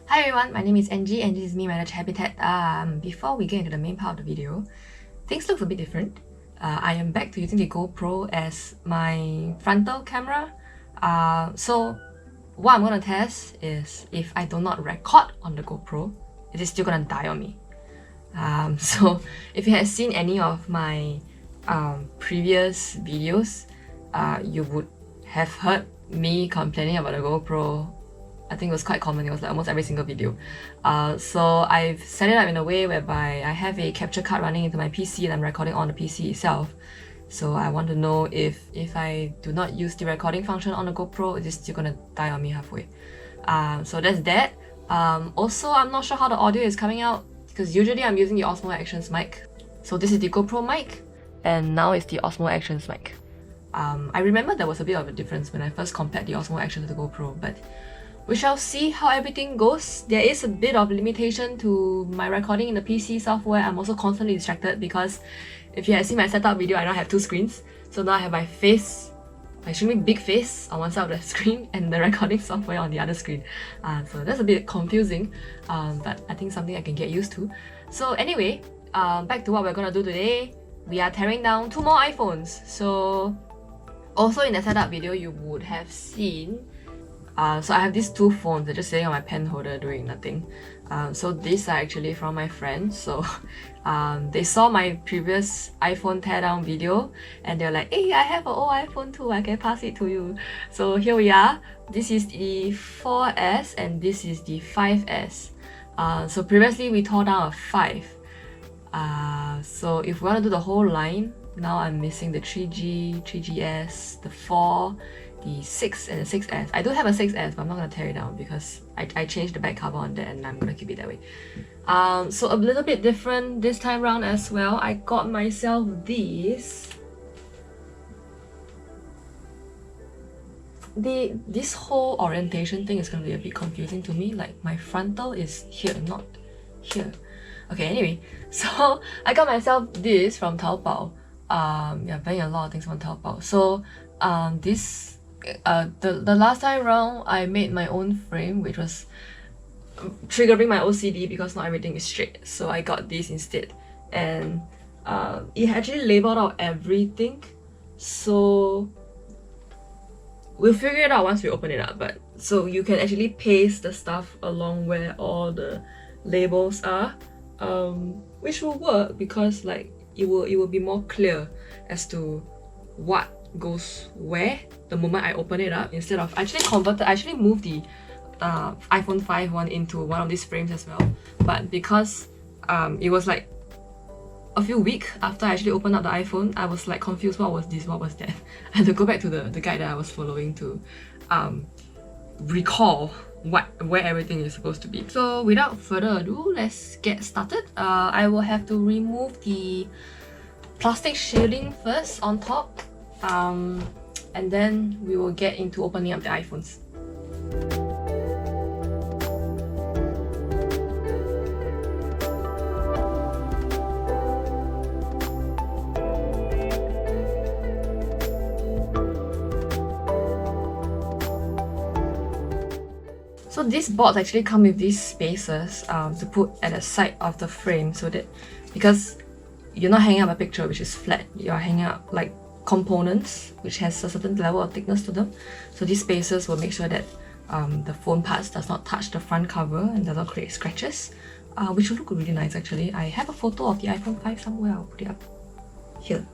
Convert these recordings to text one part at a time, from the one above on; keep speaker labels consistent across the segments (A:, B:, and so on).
A: Hi everyone, my name is Angie and this is me, my natural habitat. Before we get into the main part of the video, things look a bit different. I am back to using the GoPro as my frontal camera. So what I'm gonna test is if I do not record on the GoPro, it is still gonna die on me. So if you had seen any of my previous videos, you would have heard me complaining about the GoPro. I think it was quite common, it was like almost every single video. So I've set it up in a way whereby I have a capture card running into my PC and I'm recording on the PC itself. So I want to know if I do not use the recording function on the GoPro, it is still gonna die on me halfway. So that's that. Also, I'm not sure how the audio is coming out because usually I'm using the Osmo Action's mic. So this is the GoPro mic and now it's the Osmo Action's mic. I remember there was a bit of a difference when I first compared the Osmo Action to the GoPro, but we shall see how everything goes. There is a bit of limitation to my recording in the PC software. I'm also constantly distracted because if you had seen my setup video, I now have two screens. So now I have my face, my extremely big face on one side of the screen and the recording software on the other screen. So that's a bit confusing, but I think something I can get used to. So anyway, back to what we're gonna do today. We are tearing down 2 more iPhones. So also in the setup video, you would have seen so I have these 2 phones, they're just sitting on my pen holder doing nothing. So these are actually from my friends. So they saw my previous iPhone teardown video and they're like, hey, I have an old iPhone too, I can pass it to you. So here we are. This is the 4S and this is the 5S. So previously we tore down a 5. So if we want to do the whole line, now I'm missing the 3G, 3GS, the 4, the 6 and the 6S. I do have a 6S, but I'm not gonna tear it down because I changed the back cover on that and I'm gonna keep it that way. So a little bit different this time around as well. I got myself these. This whole orientation thing is gonna be a bit confusing to me. Like my frontal is here, not here. Okay, anyway, so I got myself this from Taobao. Yeah, buying a lot of things from Taobao. So the last time around I made my own frame, which was triggering my OCD because not everything is straight. So I got this instead, and it actually labeled out everything. So we'll figure it out once we open it up. But so you can actually paste the stuff along where all the labels are, which will work because like it will be more clear as to what goes where the moment I open it up, instead of I actually moved the iPhone 5 one into one of these frames as well, but because it was like a few weeks after I actually opened up the iPhone, I was like confused, what was this, what was that? I had to go back to the guide that I was following to recall where everything is supposed to be. So without further ado, let's get started. I will have to remove the plastic shielding first on top, and then we will get into opening up the iPhones. So these boards actually come with these spacers to put at the side of the frame, so that because you're not hanging up a picture which is flat, you're hanging up like components which has a certain level of thickness to them. So these spacers will make sure that the phone parts does not touch the front cover and does not create scratches, which will look really nice actually. I have a photo of the iPhone 5 somewhere, I'll put it up here.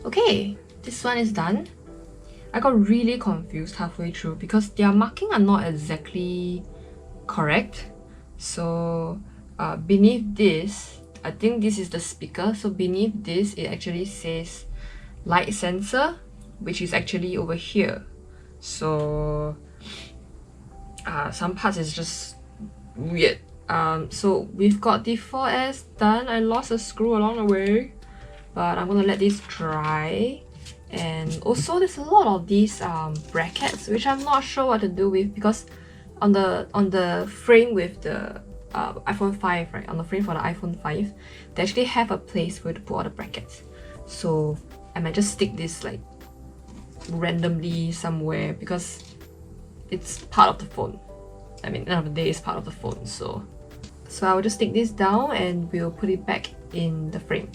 A: Okay, this one is done. I got really confused halfway through because their marking are not exactly correct. So beneath this, I think this is the speaker. So beneath this, it actually says light sensor, which is actually over here. So some parts is just weird. So we've got the 4S done. I lost a screw along the way, but I'm gonna let this dry. And also there's a lot of these brackets which I'm not sure what to do with, because on the frame with the iPhone 5, right, on the frame for the iPhone 5, they actually have a place for you to put all the brackets. So I might just stick this like randomly somewhere because it's part of the phone. I mean, at the end of the day, it's part of the phone. So I will just stick this down and we'll put it back in the frame.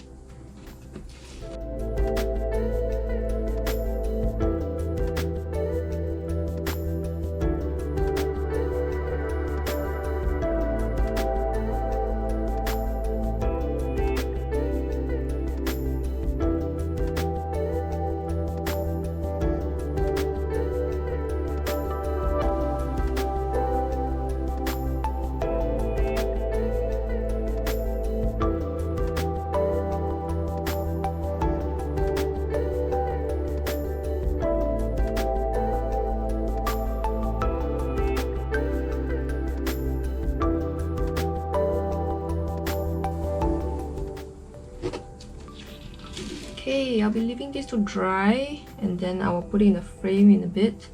A: Okay, I'll be leaving this to dry and then I will put it in the frame in a bit.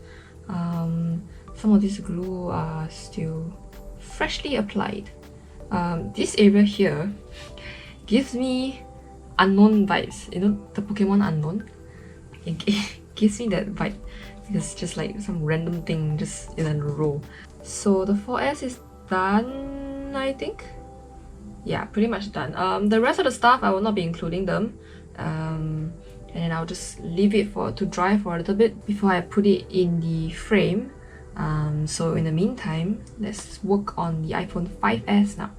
A: Some of this glue are still freshly applied. This area here gives me unknown vibes. You know, the Pokemon Unknown? It gives me that vibe. It's just like some random thing just in a row. So the 4S is done, I think. Yeah, pretty much done. The rest of the stuff, I will not be including them. And then I'll just leave it to dry for a little bit before I put it in the frame. So in the meantime, let's work on the iPhone 5S now.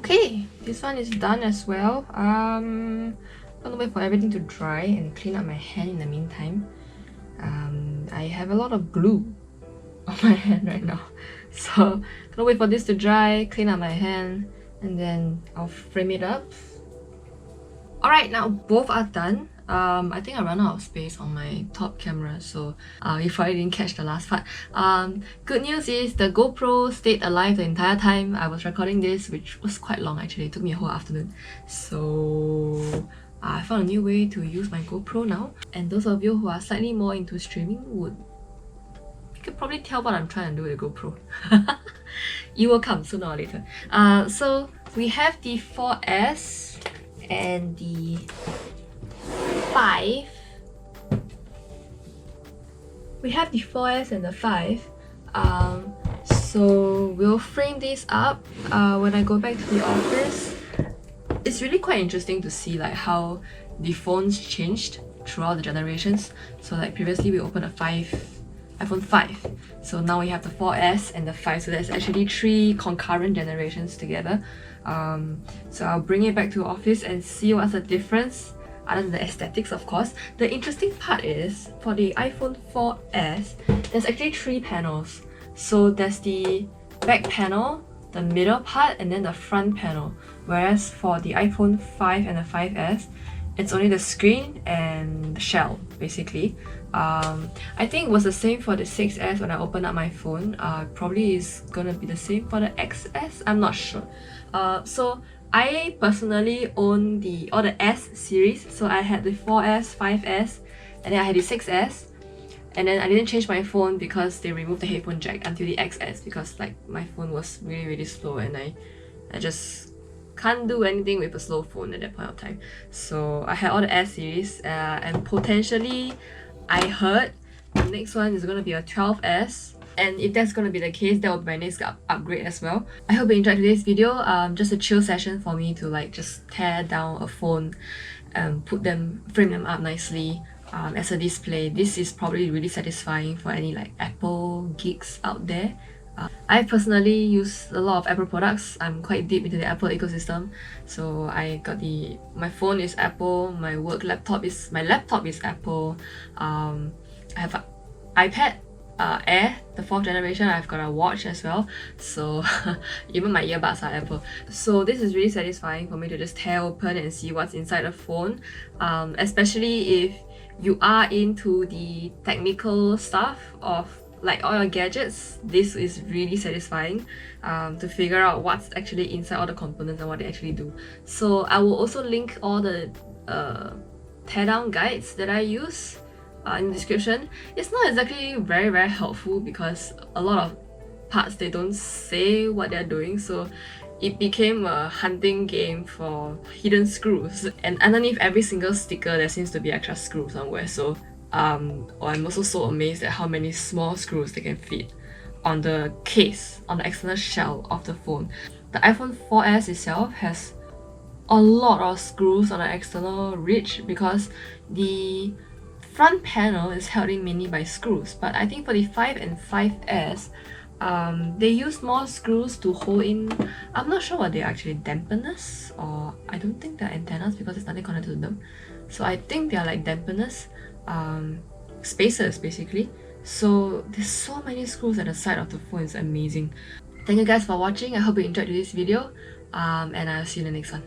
A: Okay, this one is done as well. I'm gonna wait for everything to dry and clean up my hand in the meantime. I have a lot of glue on my hand right now, so gonna wait for this to dry, clean up my hand, and then I'll frame it up. Alright, now both are done. I think I ran out of space on my top camera, so you probably didn't catch the last part. Good news is the GoPro stayed alive the entire time I was recording this, which was quite long actually. It took me a whole afternoon. So I found a new way to use my GoPro now. And those of you who are slightly more into streaming you could probably tell what I'm trying to do with the GoPro. It will come sooner or later. So we have the 4S and the 5. We have the 4S and the 5. So we'll frame this up when I go back to the office. It's really quite interesting to see like how the phones changed throughout the generations. So like previously we opened a iPhone 5. So now we have the 4S and the 5. So there's actually 3 concurrent generations together. So I'll bring it back to office and see what's the difference, other than the aesthetics of course. The interesting part is, for the iPhone 4S, there's actually 3 panels. So there's the back panel, the middle part, and then the front panel. Whereas for the iPhone 5 and the 5S, it's only the screen and the shell, basically. I think it was the same for the 6S when I opened up my phone. Probably is gonna be the same for the XS, I'm not sure. So I personally own all the S series. So I had the 4S, 5S, and then I had the 6S. And then I didn't change my phone because they removed the headphone jack until the XS, because like my phone was really slow and I just can't do anything with a slow phone at that point of time. So I had all the S series, and potentially I heard the next one is going to be a 12S, and if that's going to be the case, that will be my next upgrade as well. I hope you enjoyed today's video. Just a chill session for me to like just tear down a phone and frame them up nicely as a display. This is probably really satisfying for any like Apple geeks out there. I personally use a lot of Apple products. I'm quite deep into the Apple ecosystem. So I got my phone is Apple, my laptop is Apple. I have an iPad Air, the 4th generation. I've got a watch as well. So even my earbuds are Apple. So this is really satisfying for me to just tear open and see what's inside the phone. Especially if you are into the technical stuff of like all your gadgets, this is really satisfying to figure out what's actually inside all the components and what they actually do. So I will also link all the teardown guides that I use in the description. It's not exactly very helpful because a lot of parts they don't say what they're doing, so it became a hunting game for hidden screws. And underneath every single sticker there seems to be extra screw somewhere. So I'm also so amazed at how many small screws they can fit on the case, on the external shell of the phone. The iPhone 4S itself has a lot of screws on the external ridge because the front panel is held in mainly by screws. But I think for the 5 and 5S, they use more screws to hold in. I'm not sure what they're actually, dampeners, or I don't think they're antennas because there's nothing connected to them. So I think they're like dampeners, spacers basically. So there's so many screws at the side of the phone. It's amazing. Thank you guys for watching. I hope you enjoyed this video, and I'll see you in the next one.